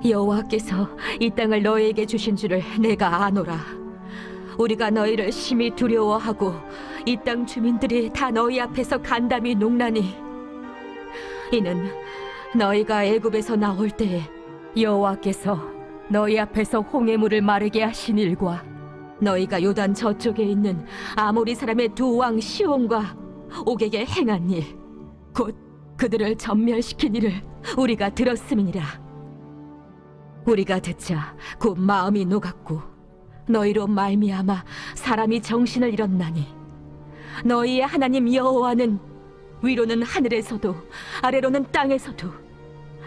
여호와께서 이 땅을 너희에게 주신 줄을 내가 아노라. 우리가 너희를 심히 두려워하고 이 땅 주민들이 다 너희 앞에서 간담이 농나니 이는 너희가 애굽에서 나올 때에 여호와께서 너희 앞에서 홍해물을 마르게 하신 일과 너희가 요단 저쪽에 있는 아모리 사람의 두 왕 시온과 옥에게 행한 일, 곧 그들을 전멸시킨 일을 우리가 들었음이니라. 우리가 듣자 곧 마음이 녹았고 너희로 말미암아 사람이 정신을 잃었나니 너희의 하나님 여호와는 위로는 하늘에서도 아래로는 땅에서도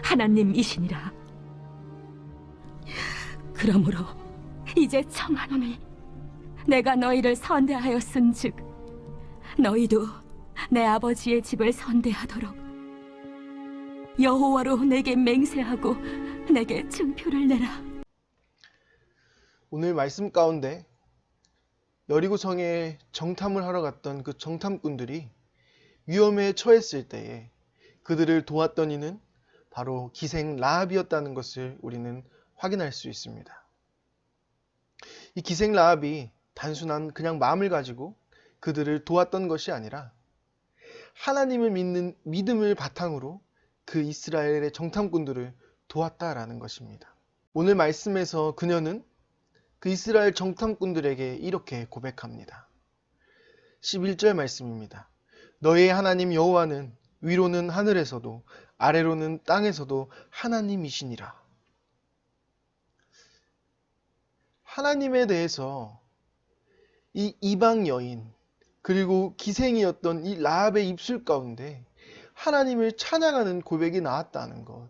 하나님이시니라. 그러므로 이제 청하노니 내가 너희를 선대하였은즉 너희도 내 아버지의 집을 선대하도록 여호와로 내게 맹세하고 내게 증표를 내라. 오늘 말씀 가운데 여리고성에 정탐을 하러 갔던 그 정탐꾼들이 위험에 처했을 때에 그들을 도왔던 이는 바로 기생 라합이었다는 것을 우리는 확인할 수 있습니다. 이 기생 라합이 단순한 그냥 마음을 가지고 그들을 도왔던 것이 아니라 하나님을 믿는 믿음을 바탕으로 그 이스라엘의 정탐꾼들을 도왔다라는 것입니다. 오늘 말씀에서 그녀는 그 이스라엘 정탐꾼들에게 이렇게 고백합니다. 11절 말씀입니다. 너희의 하나님 여호와는 위로는 하늘에서도 아래로는 땅에서도 하나님이시니라. 하나님에 대해서 이 이방 여인 그리고 기생이었던 이 라합의 입술 가운데 하나님을 찬양하는 고백이 나왔다는 것,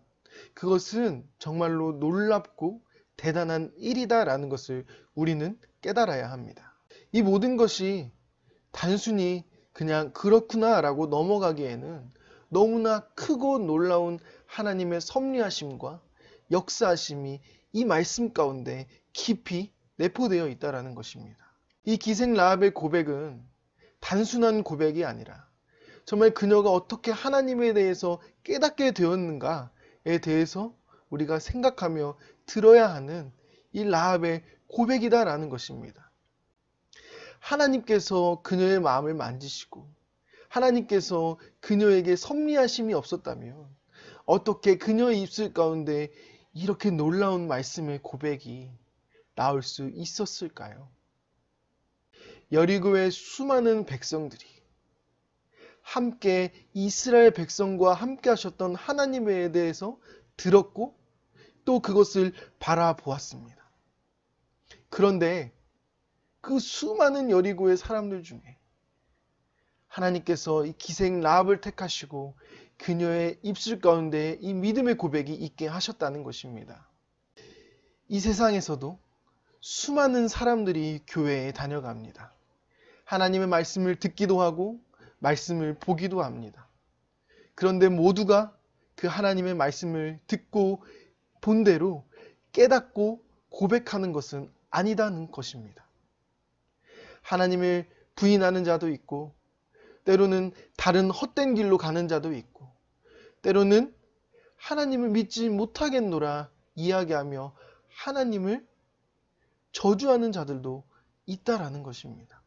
그것은 정말로 놀랍고 대단한 일이다라는 것을 우리는 깨달아야 합니다. 이 모든 것이 단순히 그냥 그렇구나 라고 넘어가기에는 너무나 크고 놀라운 하나님의 섭리하심과 역사하심이 이 말씀 가운데 깊이 내포되어 있다는 것입니다. 이 기생 라합의 고백은 단순한 고백이 아니라 정말 그녀가 어떻게 하나님에 대해서 깨닫게 되었는가에 대해서 우리가 생각하며 들어야 하는 이 라합의 고백이다라는 것입니다. 하나님께서 그녀의 마음을 만지시고 하나님께서 그녀에게 섭리하심이 없었다면 어떻게 그녀의 입술 가운데 이렇게 놀라운 말씀의 고백이 나올 수 있었을까요? 여리고의 수많은 백성들이 함께 이스라엘 백성과 함께 하셨던 하나님에 대해서 들었고 또 그것을 바라보았습니다. 그런데 그 수많은 여리고의 사람들 중에 하나님께서 이 기생 라합을 택하시고 그녀의 입술 가운데 이 믿음의 고백이 있게 하셨다는 것입니다. 이 세상에서도 수많은 사람들이 교회에 다녀갑니다. 하나님의 말씀을 듣기도 하고 말씀을 보기도 합니다. 그런데 모두가 그 하나님의 말씀을 듣고 본 대로 깨닫고 고백하는 것은 아니다는 것입니다. 하나님을 부인하는 자도 있고 때로는 다른 헛된 길로 가는 자도 있고 때로는 하나님을 믿지 못하겠노라 이야기하며 하나님을 저주하는 자들도 있다라는 것입니다.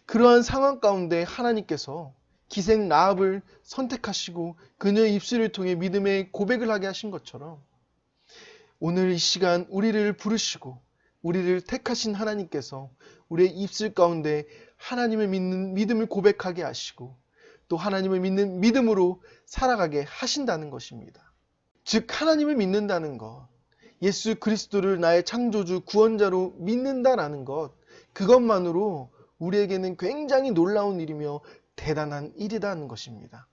그러한 상황 가운데 하나님께서 기생 라합을 선택하시고 그녀의 입술을 통해 믿음의 고백을 하게 하신 것처럼 오늘 이 시간 우리를 부르시고 우리를 택하신 하나님께서 우리의 입술 가운데 하나님을 믿는 믿음을 고백하게 하시고 또 하나님을 믿는 믿음으로 살아가게 하신다는 것입니다. 즉 하나님을 믿는다는 것, 예수 그리스도를 나의 창조주 구원자로 믿는다라는 것, 그것만으로 우리에게는 굉장히 놀라운 일이며 대단한 일이라는 것입니다.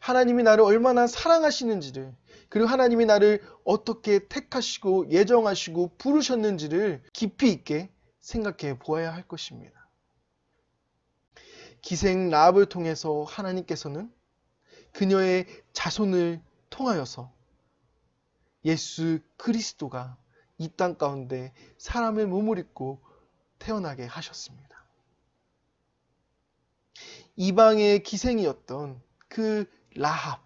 하나님이 나를 얼마나 사랑하시는지를 그리고 하나님이 나를 어떻게 택하시고 예정하시고 부르셨는지를 깊이 있게 생각해 보아야 할 것입니다. 기생 라합을 통해서 하나님께서는 그녀의 자손을 통하여서 예수 그리스도가 이 땅 가운데 사람의 몸을 입고 태어나게 하셨습니다. 이방의 기생이었던 그 라합,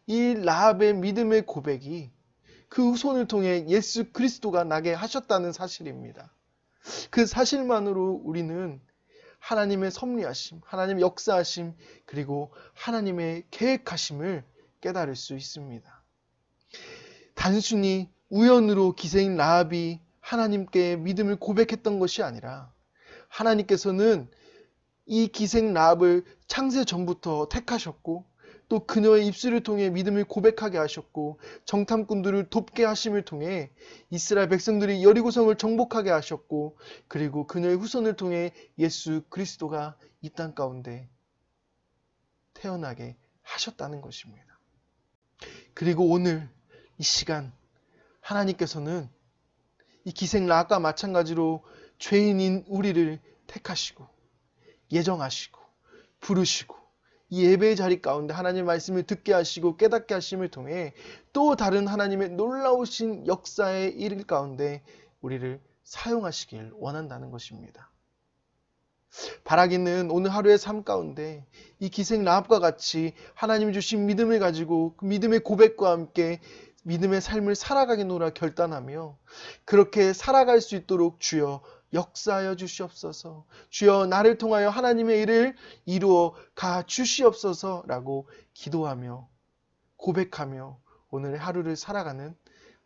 이 라합의 믿음의 고백이 그 후손을 통해 예수 그리스도가 나게 하셨다는 사실입니다. 그 사실만으로 우리는 하나님의 섭리하심, 하나님의 역사하심, 그리고 하나님의 계획하심을 깨달을 수 있습니다. 단순히 우연으로 기생인 라합이 하나님께 믿음을 고백했던 것이 아니라 하나님께서는 이 기생 라합을 창세 전부터 택하셨고 또 그녀의 입술을 통해 믿음을 고백하게 하셨고 정탐꾼들을 돕게 하심을 통해 이스라엘 백성들이 여리고성을 정복하게 하셨고 그리고 그녀의 후손을 통해 예수 그리스도가 이 땅 가운데 태어나게 하셨다는 것입니다. 그리고 오늘 이 시간 하나님께서는 이 기생 라합과 마찬가지로 죄인인 우리를 택하시고 예정하시고 부르시고 이 예배의 자리 가운데 하나님의 말씀을 듣게 하시고 깨닫게 하심을 통해 또 다른 하나님의 놀라우신 역사의 일 가운데 우리를 사용하시길 원한다는 것입니다. 바라기는 오늘 하루의 삶 가운데 이 기생 라합과 같이 하나님이 주신 믿음을 가지고 그 믿음의 고백과 함께 믿음의 삶을 살아가겠노라 결단하며 그렇게 살아갈 수 있도록 주여 역사하여 주시옵소서. 주여 나를 통하여 하나님의 일을 이루어 가 주시옵소서라고 기도하며 고백하며 오늘의 하루를 살아가는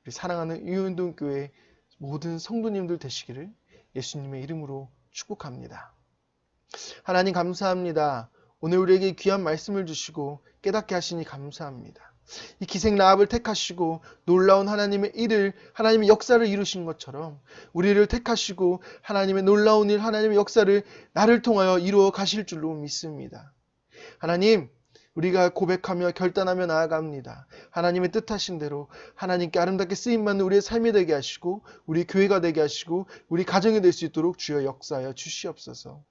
우리 사랑하는 유은동교회 모든 성도님들 되시기를 예수님의 이름으로 축복합니다. 하나님 감사합니다. 오늘 우리에게 귀한 말씀을 주시고 깨닫게 하시니 감사합니다. 이 기생 라합을 택하시고 놀라운 하나님의 일을 하나님의 역사를 이루신 것처럼 우리를 택하시고 하나님의 놀라운 일 하나님의 역사를 나를 통하여 이루어 가실 줄로 믿습니다. 하나님 우리가 고백하며 결단하며 나아갑니다. 하나님의 뜻하신 대로 하나님께 아름답게 쓰임받는 우리의 삶이 되게 하시고 우리 교회가 되게 하시고 우리 가정이 될 수 있도록 주여 역사하여 주시옵소서.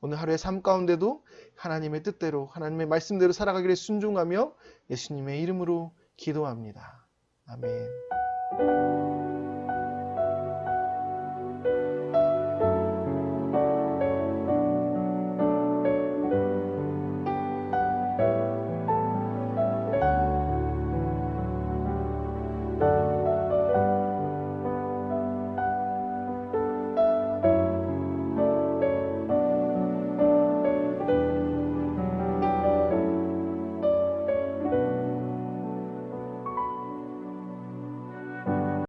오늘 하루의 삶 가운데도 하나님의 뜻대로 하나님의 말씀대로 살아가기를 순종하며 예수님의 이름으로 기도합니다. 아멘.